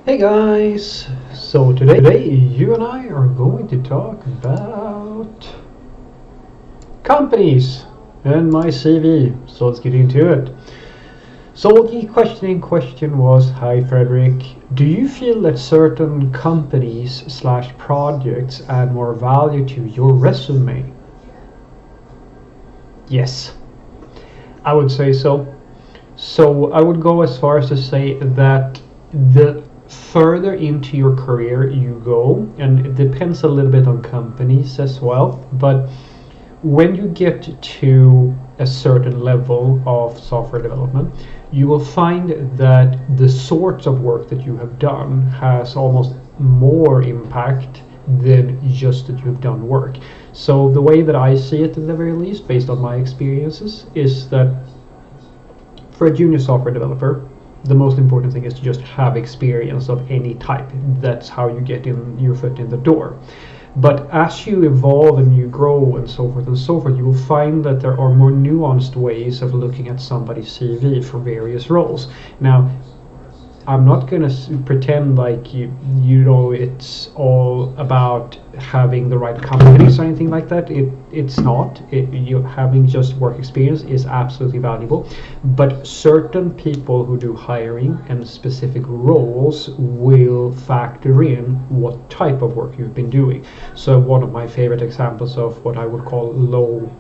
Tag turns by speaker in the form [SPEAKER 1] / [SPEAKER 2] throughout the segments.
[SPEAKER 1] Hey guys! So today you and I are going to talk about companies and my CV. So let's get into it. So the question in question was, hi Frederick, do you feel that certain companies slash projects add more value to your resume? Yes, I would say so. So I would go as far as to say that the further into your career you go, and it depends a little bit on companies as well, but when you get to a certain level of software development, you will find that the sorts of work that you have done has almost more impact than just that you have done work. So the way that I see it, at the very least, based on my experiences, is that for a junior software developer, the most important thing is to just have experience of any type. That's how you get in your foot in the door. But as you evolve and you grow and so forth, you will find that there are more nuanced ways of looking at somebody's CV for various roles. Now, I'm not gonna pretend like it's all about having the right companies or anything like that. It's not. You having just work experience is absolutely valuable, but certain people who do hiring and specific roles will factor in what type of work you've been doing. So one of my favorite examples of what I would call low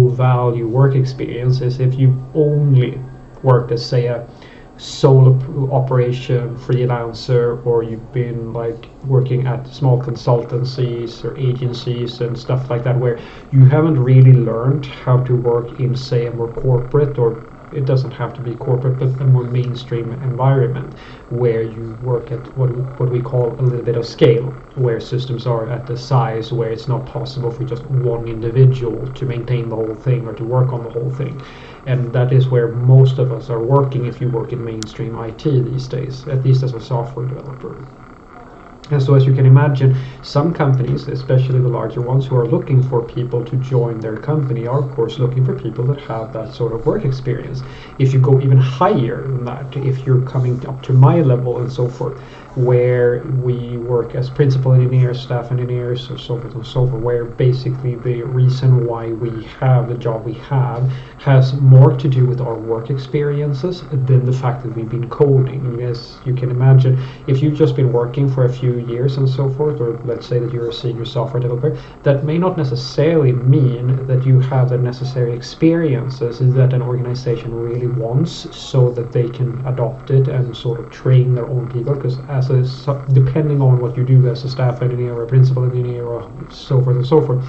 [SPEAKER 1] value work experience is if you only worked as, say, a solo operation freelancer, or you've been like working at small consultancies or agencies and stuff like that, where you haven't really learned how to work in, say, a more corporate, or it doesn't have to be corporate, but a more mainstream environment where you work at what we call a little bit of scale, where systems are at the size where it's not possible for just one individual to maintain the whole thing or to work on the whole thing. And that is where most of us are working if you work in mainstream IT these days, at least as a software developer. And so, as you can imagine, some companies, especially the larger ones who are looking for people to join their company, are of course looking for people that have that sort of work experience. If you go even higher than that, if you're coming up to my level and so forth, where we work as principal engineers, staff engineers, or so forth and so forth, where basically the reason why we have the job we have has more to do with our work experiences than the fact that we've been coding. As you can imagine, if you've just been working for a few years and so forth, or let's say that you're a senior software developer, that may not necessarily mean that you have the necessary experiences that an organization really wants so that they can adopt it and sort of train their own people. Because depending on what you do as a staff engineer or a principal engineer or so forth and so forth,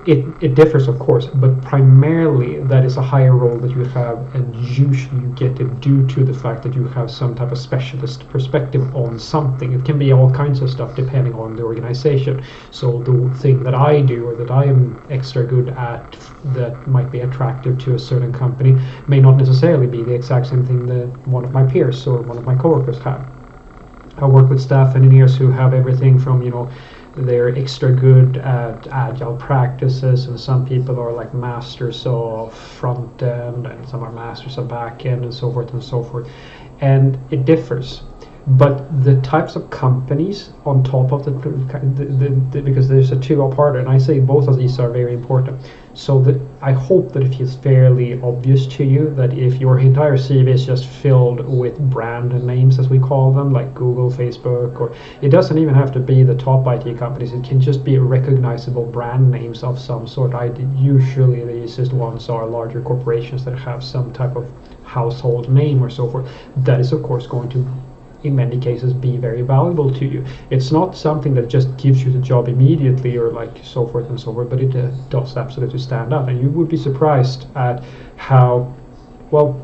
[SPEAKER 1] it differs, of course, but primarily that is a higher role that you have, and usually you get it due to the fact that you have some type of specialist perspective on something. It can be all kinds of stuff depending on the organization. So the thing that I do, or that I am extra good at, that might be attractive to a certain company, may not necessarily be the exact same thing that one of my peers or one of my coworkers have. I work with staff engineers who have everything from, they're extra good at agile practices, and some people are like masters of front end, and some are masters of back end, and so forth and so forth. And it differs. But the types of companies on top of because there's a two apart, and I say both of these are very important. So that I hope that it feels fairly obvious to you that if your entire CV is just filled with brand names, as we call them, like Google, Facebook, or it doesn't even have to be the top IT companies. It can just be recognizable brand names of some sort. Usually the easiest ones are larger corporations that have some type of household name or so forth. That is, of course, going to in many cases be very valuable to you. It's not something that just gives you the job immediately or like so forth and so forth, but it does absolutely stand out. And you would be surprised at how, well,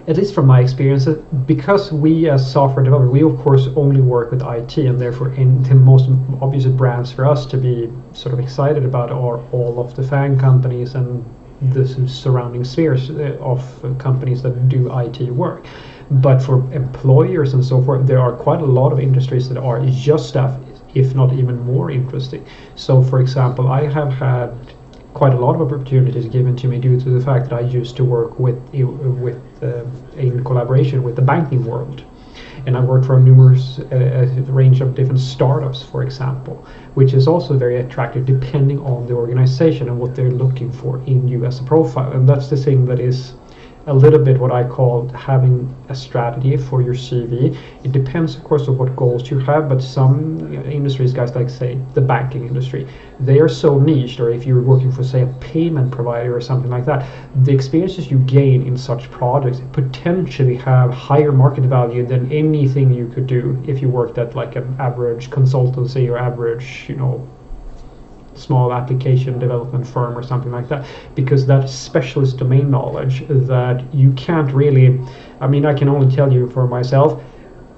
[SPEAKER 1] at least from my experience, because we as software developers, we of course only work with IT, and therefore in the most obvious brands for us to be sort of excited about are all of the FAANG companies and the surrounding spheres of companies that do IT work. But for employers and so forth, there are quite a lot of industries that are just stuff, if not even more interesting. So, for example, I have had quite a lot of opportunities given to me due to the fact that I used to work in collaboration with the banking world. And I worked for numerous range of different startups, for example, which is also very attractive depending on the organization and what they're looking for in you as a profile. And that's the thing that is a little bit what I call having a strategy for your CV. It depends, of course, on what goals you have, but some industries, guys, like say the banking industry, they are so niched, or if you're working for, say, a payment provider or something like that, the experiences you gain in such projects potentially have higher market value than anything you could do if you worked at like an average consultancy or average, small application development firm or something like that, because that specialist domain knowledge that you can't really, I can only tell you for myself,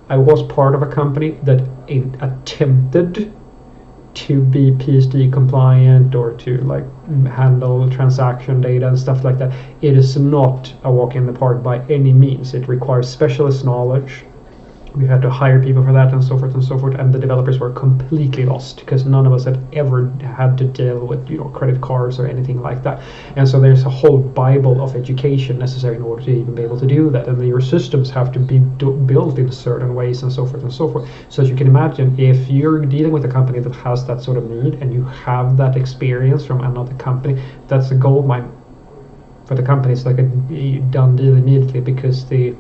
[SPEAKER 1] I was part of a company that attempted to be PSD compliant or to like handle transaction data and stuff like that. It is not a walk in the park by any means. It requires specialist knowledge. We had to hire people for that and so forth, and the developers were completely lost because none of us had ever had to deal with credit cards or anything like that. And so there's a whole bible of education necessary in order to even be able to do that, and your systems have to be built in certain ways and so forth. So as you can imagine, if you're dealing with a company that has that sort of need and you have that experience from another company, that's a gold mine for the company. It's like a done deal immediately, because the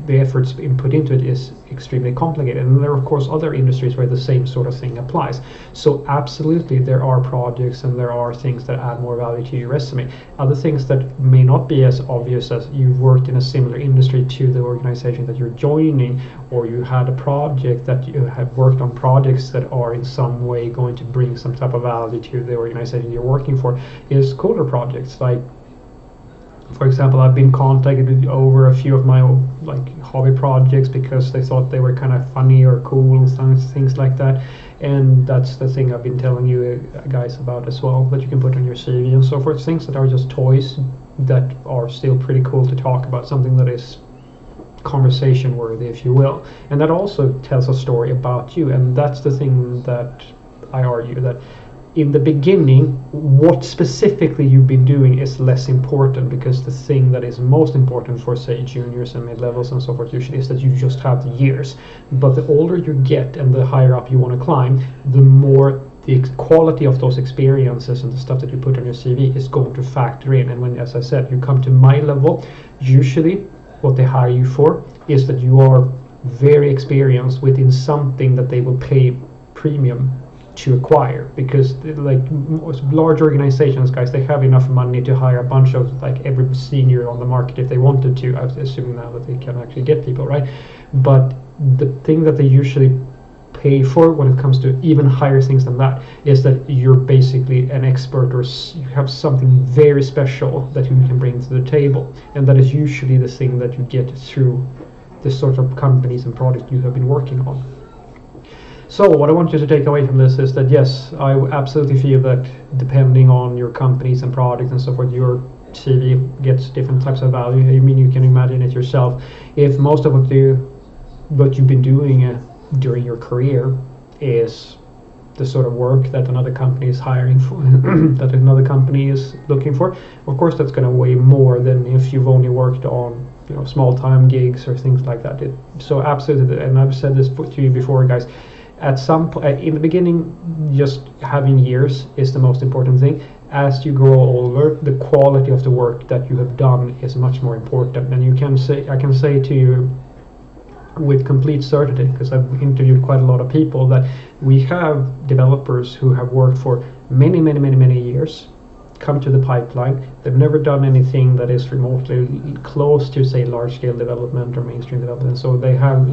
[SPEAKER 1] efforts put into it is extremely complicated. And there are of course other industries where the same sort of thing applies. So absolutely there are projects and there are things that add more value to your resume. Other things that may not be as obvious as you've worked in a similar industry to the organization that you're joining, or you had a project that you have worked on projects that are in some way going to bring some type of value to the organization you're working for, is coder projects. Like, for example, I've been contacted over a few of my hobby projects because they thought they were kind of funny or cool and things like that. And that's the thing I've been telling you guys about as well, that you can put on your CV and so forth. Things that are just toys that are still pretty cool to talk about, something that is conversation worthy, if you will. And that also tells a story about you. And that's the thing that I argue, that in the beginning, what specifically you've been doing is less important, because the thing that is most important for, say, juniors and mid-levels and so forth usually is that you just have the years. But the older you get and the higher up you want to climb, the more the quality of those experiences and the stuff that you put on your CV is going to factor in. And when, as I said, you come to my level, usually what they hire you for is that you are very experienced within something that they will pay premium to acquire, because like large organizations, guys, they have enough money to hire a bunch of every senior on the market if they wanted to. I assume now that they can actually get people, right? But the thing that they usually pay for when it comes to even higher things than that is that you're basically an expert, or you have something very special that you can bring to the table, and that is usually the thing that you get through the sort of companies and products you have been working on. So what I want you to take away from this is that, yes, I absolutely feel that depending on your companies and products and so forth, your CV gets different types of value. I mean, you can imagine it yourself. If most of what you've been doing during your career is the sort of work that another company is hiring for, that another company is looking for, of course that's going to weigh more than if you've only worked on small-time gigs or things like that. So absolutely, and I've said this to you before, guys, at some point in the beginning, just having years is the most important thing. As you grow older, the quality of the work that you have done is much more important. And I can say to you with complete certainty, because I've interviewed quite a lot of people, that we have developers who have worked for many years, come to the pipeline. They've never done anything that is remotely close to, say, large-scale development or mainstream development. So they have,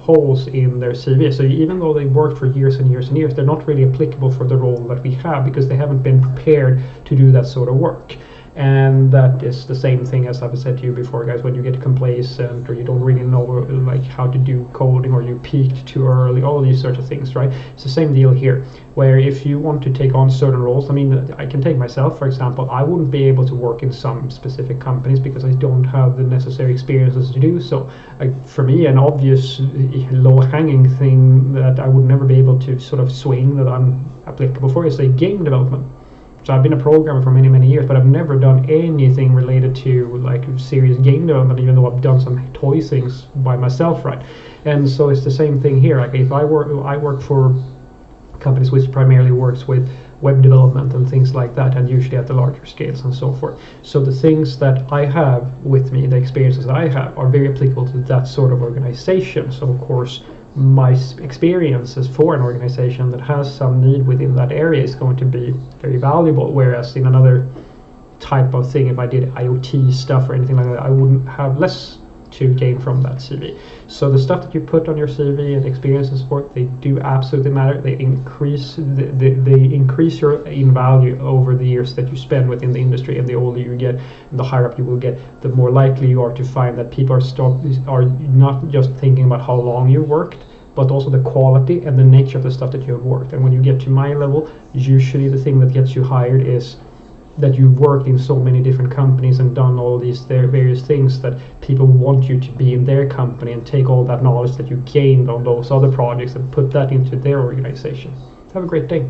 [SPEAKER 1] holes in their CV. So even though they worked for years and years and years, they're not really applicable for the role that we have, because they haven't been prepared to do that sort of work. And that is the same thing as I've said to you before, guys, when you get complacent or you don't really know how to do coding, or you peaked too early, all these sorts of things, right? It's the same deal here, where if you want to take on certain roles, I can take myself, for example, I wouldn't be able to work in some specific companies because I don't have the necessary experiences to do so. For me, an obvious low-hanging thing that I would never be able to sort of swing, that I'm applicable for, is game development. So I've been a programmer for many years, but I've never done anything related to like serious game development, even though I've done some toy things by myself, right? And so it's the same thing here. Like if I work for companies which primarily works with web development and things like that, and usually at the larger scales and so forth. So the things that I have with me, the experiences that I have, are very applicable to that sort of organization. So of course, my experiences for an organization that has some need within that area is going to be very valuable, whereas in another type of thing, if I did IoT stuff or anything like that, I wouldn't have less to gain from that CV. So the stuff that you put on your CV and experience and support, they do absolutely matter. They increase your in value over the years that you spend within the industry, and the older you get and the higher up you will get, the more likely you are to find that people are not just thinking about how long you worked, but also the quality and the nature of the stuff that you have worked. And when you get to my level, usually the thing that gets you hired is that you've worked in so many different companies and done all these various things that people want you to be in their company and take all that knowledge that you gained on those other projects and put that into their organization. Have a great day.